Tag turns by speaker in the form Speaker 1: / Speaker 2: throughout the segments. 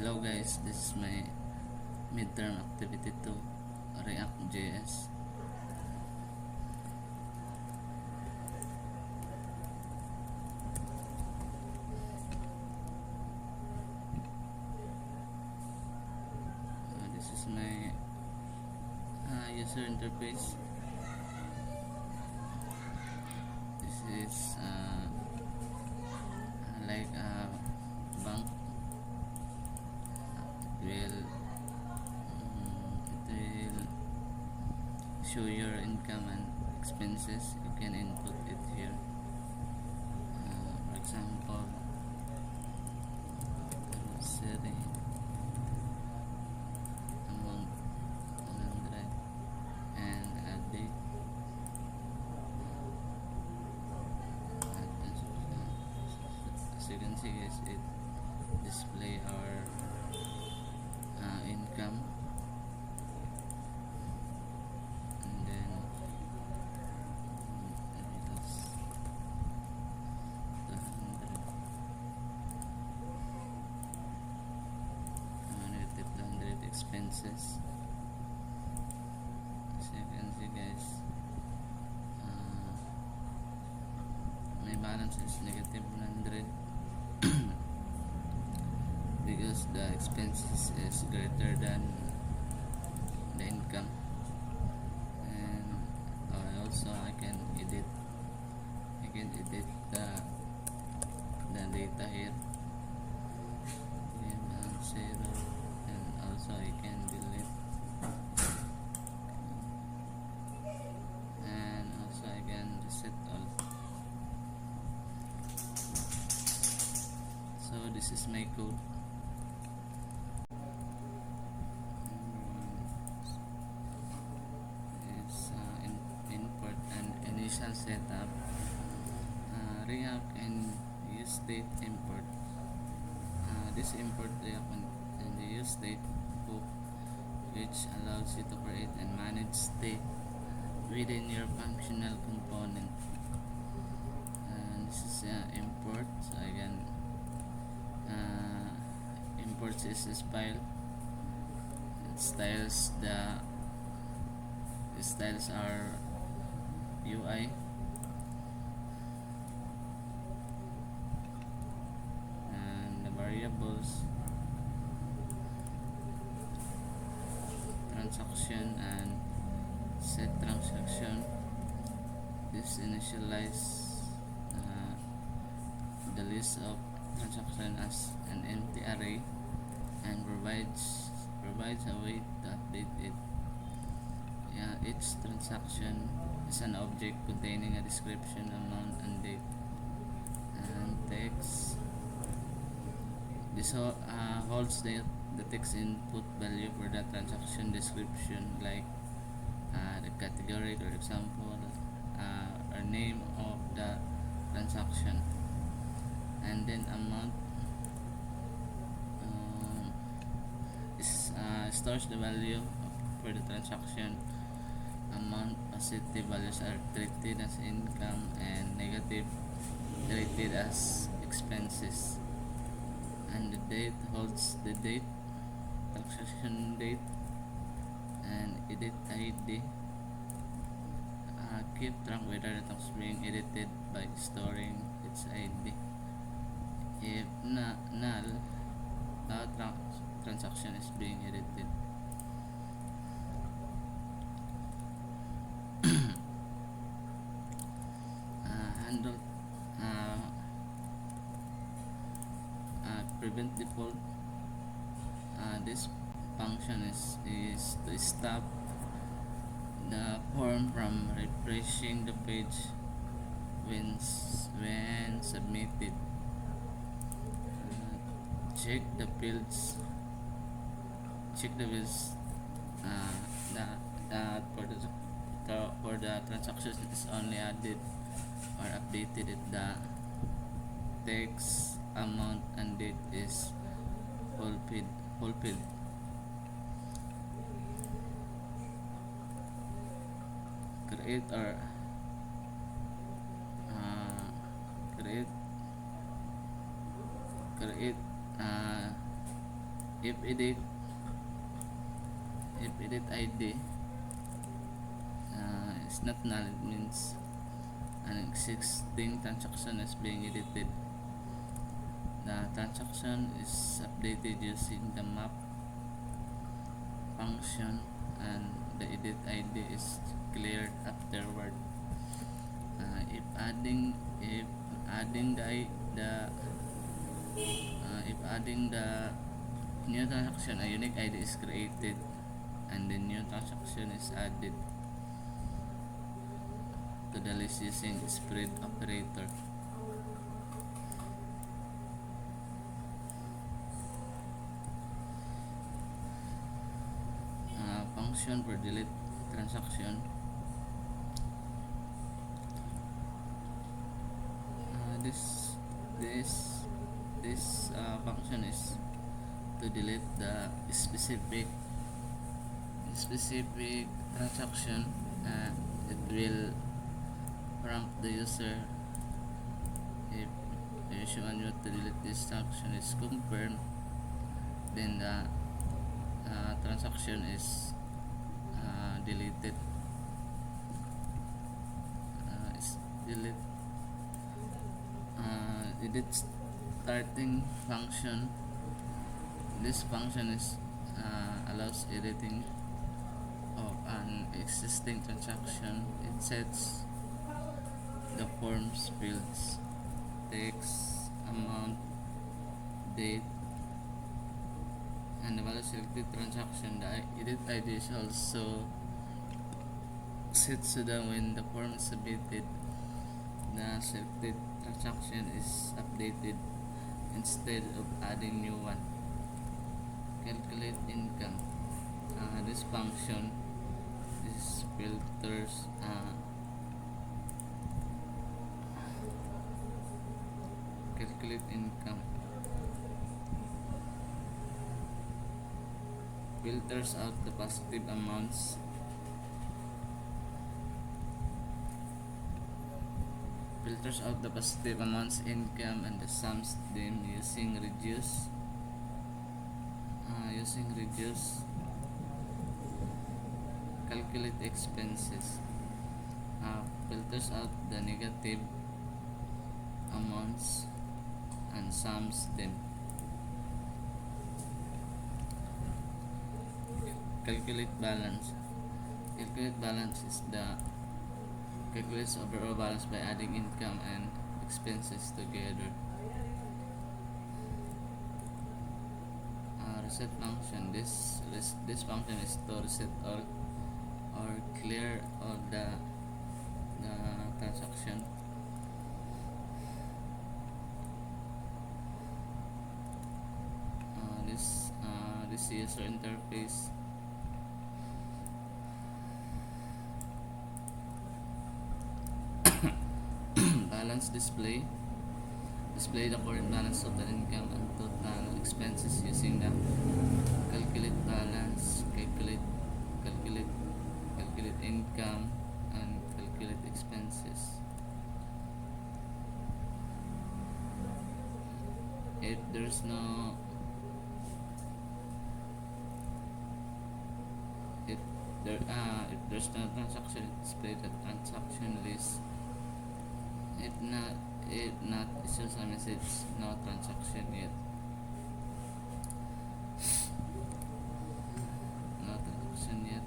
Speaker 1: Hello guys, this is my midterm activity to React.js. This is my user interface. This is like a bank. It will show your income and expenses. You can input it here. For example, grocery amount 100 and a date. As you can see, guys, it display our income, and then negative 200 expenses. As you can see, guys, my balance is negative 100 because the expenses is greater than the income. And also I can edit the data here, and zero, and also I can delete, and also I can reset all. So this is my code. Import and initial setup, React and use state import. This import React and the use state hook, which allows you to create and manage state within your functional component. And this is import, so I can import this file. It styles our UI, and the variables, transaction and set transaction. This initialize the list of transaction as an empty array and provides a way to update it. Each transaction is an object containing a description, amount, and date, and text. This holds the text input value for the transaction description, like the category, for example, or name of the transaction, and then amount stores the value for the transaction. Amount, positive values are treated as income, and negative treated as expenses. And the date holds the date, transaction date, and edit ID. Keep track whether the tax being edited by storing its ID. If null, transaction is being edited. Handle prevent default. This function is to stop the form from refreshing the page when submitted. Check the fields that for the transactions is only added or updated if the text, amount, and date is fulfilled. Create or create if edit ID is not null, it means an existing transaction is being edited. The transaction is updated using the map function, and the edit ID is cleared afterward. If adding the new transaction, a unique ID is created and the new transaction is added to the list using spread operator. Function for delete transaction. This function is to delete the specific transaction. It will prompt the user if the issue on you to delete this transaction is confirmed, then the transaction is deleted. Edit starting function. This function is allows editing of an existing transaction. It sets the forms fields, text, amount, date, and the value selected transaction. The edit ID is also set so that when the form is submitted, the selected transaction is updated instead of adding new one. Calculate income. This function is filters calculate income. Filters out the positive amounts. Filters out the positive amounts income and the sums them using reduce. Calculate expenses. Filters out the negative amounts and sums them. Calculate balance. Calculate balance is the calculates overall balance by adding income and expenses together. Reset function. This function is to reset all or clear all the transaction. This user interface. Balance display the current balance of the income and total expenses using the calculate balance, calculate income, and calculate expenses. If there's no transaction, display the transaction list. If not, it shows a message no transaction yet. No transaction yet.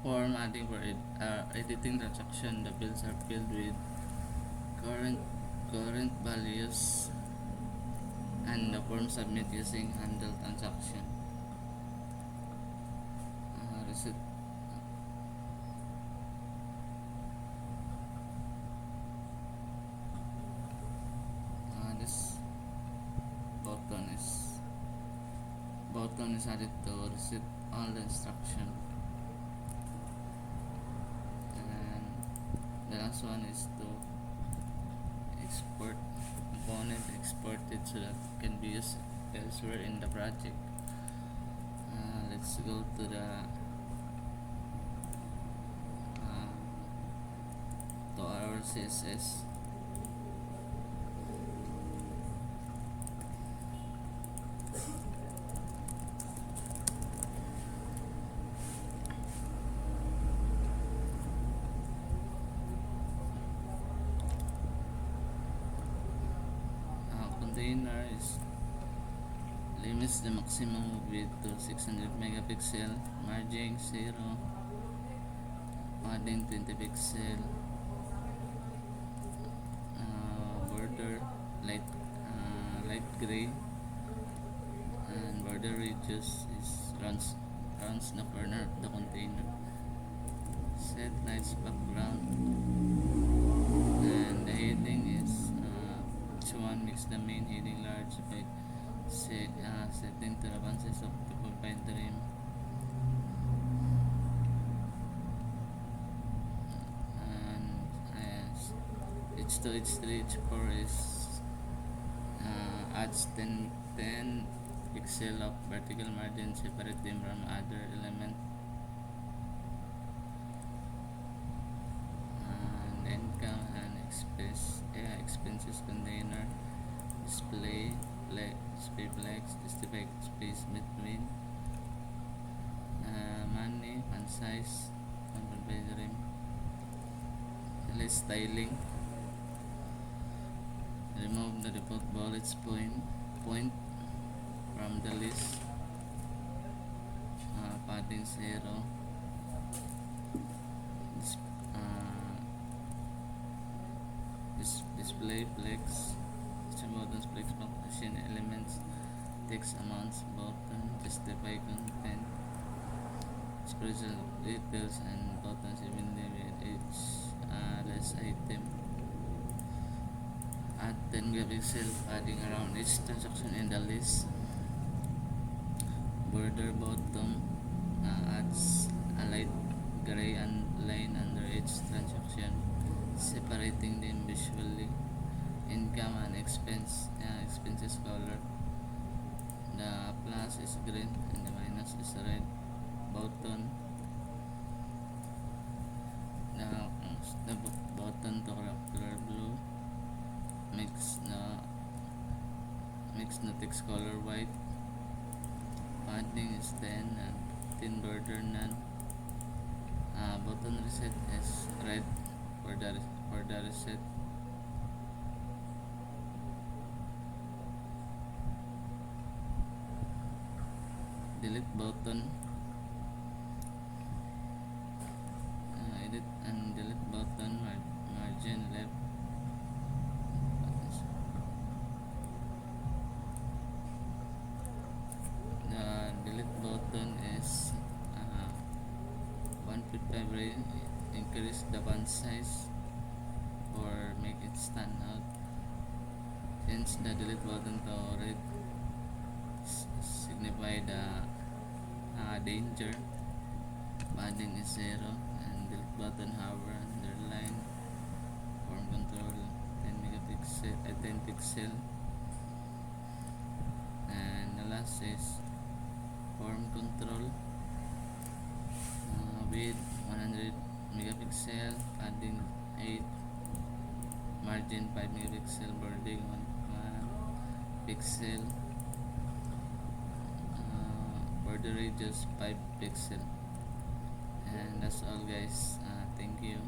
Speaker 1: Form adding for editing transaction. The fields are filled with current values, and the form submit using handle transaction. Reset. button is added to reset all the instruction. And the last one is to export component, export it so that it can be used elsewhere in the project. Let's go to the to our CSS. Container is limits the maximum width to 600 megapixel, margin 0, padding 20 pixel, border light gray, and border radius is runs the corner of the container. Set lights background, and the heading is each one makes the main heading large by setting to the bounces of the combined trim. And H2, H3, H4 is adds 10 pixel of vertical margin, separate them from other element. And income and expenses container, display flex, justify space between, money, font size, control by the rim, list styling, remove the default bullets point from the list, padding 0, display flex, buttons, flex function elements, text amounts, button, justify content, expression details, and buttons evenly with each less item. Add 10 megapixel padding around each transaction in the list. Border bottom adds a light gray and line under each transaction, separating them visually. Income and expenses color. The plus is green and the minus is red. Button. The button to color blue. Mix the text color white. Padding is 10 and thin border none. Button reset is red for the reset. Delete button, edit and delete button, margin left. The delete button is 155 rate. Increase the font size or make it stand out. Change the delete button to red, signify the danger. Padding is 0 and delete button hover underline. Form control 10 pixel, and the last is form control with 100 megapixel, padding 8, margin 5 megapixel, border 1 pixel, border radius 5 pixel. And that's all guys. Thank you.